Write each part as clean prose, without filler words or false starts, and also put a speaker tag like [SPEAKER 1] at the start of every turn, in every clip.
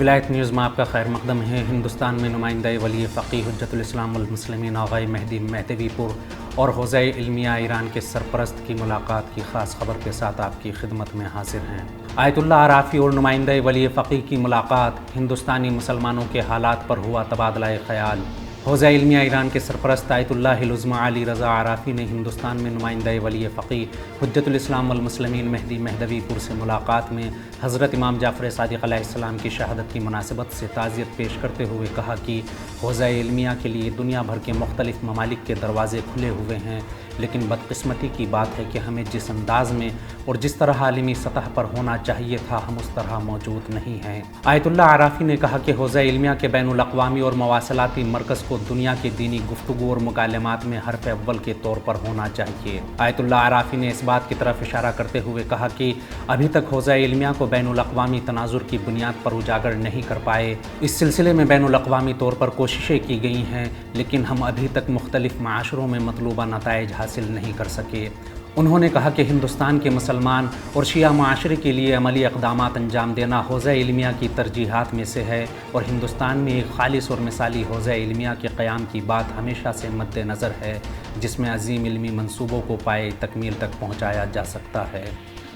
[SPEAKER 1] ولایت نیوز میں آپ کا خیر مقدم ہے۔ ہندوستان میں نمائندہ ولی فقیہ حجت الاسلام والمسلمین آغا مہدی مہدوی پور اور حوزہ علمیہ ایران کے سرپرست کی ملاقات کی خاص خبر کے ساتھ آپ کی خدمت میں حاضر ہیں۔ آیت اللہ عرافی اور نمائندہ ولی فقیہ کی ملاقات، ہندوستانی مسلمانوں کے حالات پر ہوا تبادلہ خیال۔ حوزہ علمیہ ایران کے سرپرست آیت اللہ العظمى علی رضا عرافی نے ہندوستان میں نمائندہ ولی فقیہ حجت الاسلام والمسلمین مہدی مہدوی پور سے ملاقات میں حضرت امام جعفر صادق علیہ السلام کی شہادت کی مناسبت سے تعزیت پیش کرتے ہوئے کہا کہ حوزہ علمیہ کے لیے دنیا بھر کے مختلف ممالک کے دروازے کھلے ہوئے ہیں، لیکن بدقسمتی کی بات ہے کہ ہمیں جس انداز میں اور جس طرح عالمی سطح پر ہونا چاہیے تھا ہم اس طرح موجود نہیں ہیں۔ آیت اللہ عرافی نے کہا کہ حوزہ علمیہ کے بین الاقوامی اور مواصلاتی مرکز کو دنیا کی دینی گفتگو اور مکالمات میں حرف اول کے طور پر ہونا چاہیے۔ آیت اللہ عرافی نے اس بات کی طرف اشارہ کرتے ہوئے کہا کہ ابھی تک حوزہ علمیہ کو بین الاقوامی تناظر کی بنیاد پر اجاگر نہیں کر پائے۔ اس سلسلے میں بین الاقوامی طور پر کوششیں کی گئی ہیں، لیکن ہم ابھی تک مختلف معاشروں میں مطلوبہ نتائج حاصل نہیں کر سکے۔ انہوں نے کہا کہ ہندوستان کے مسلمان اور شیعہ معاشرے کے لیے عملی اقدامات انجام دینا حوزہ علمیہ کی ترجیحات میں سے ہے، اور ہندوستان میں ایک خالص اور مثالی حوزہ علمیہ کے قیام کی بات ہمیشہ سے مد نظر ہے، جس میں عظیم علمی منصوبوں کو پائے تکمیل تک پہنچایا جا سکتا ہے۔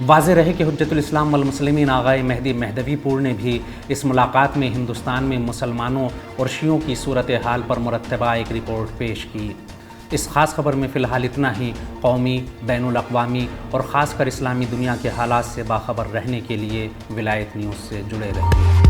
[SPEAKER 1] واضح رہے کہ حجت الاسلام والمسلمین آغا مہدی مہدوی پور نے بھی اس ملاقات میں ہندوستان میں مسلمانوں اور شیعوں کی صورتحال پر مرتبہ ایک رپورٹ پیش کی۔ اس خاص خبر میں فی الحال اتنا ہی۔ قومی، بین الاقوامی اور خاص کر اسلامی دنیا کے حالات سے باخبر رہنے کے لیے ولایت نیوز سے جڑے رہیے۔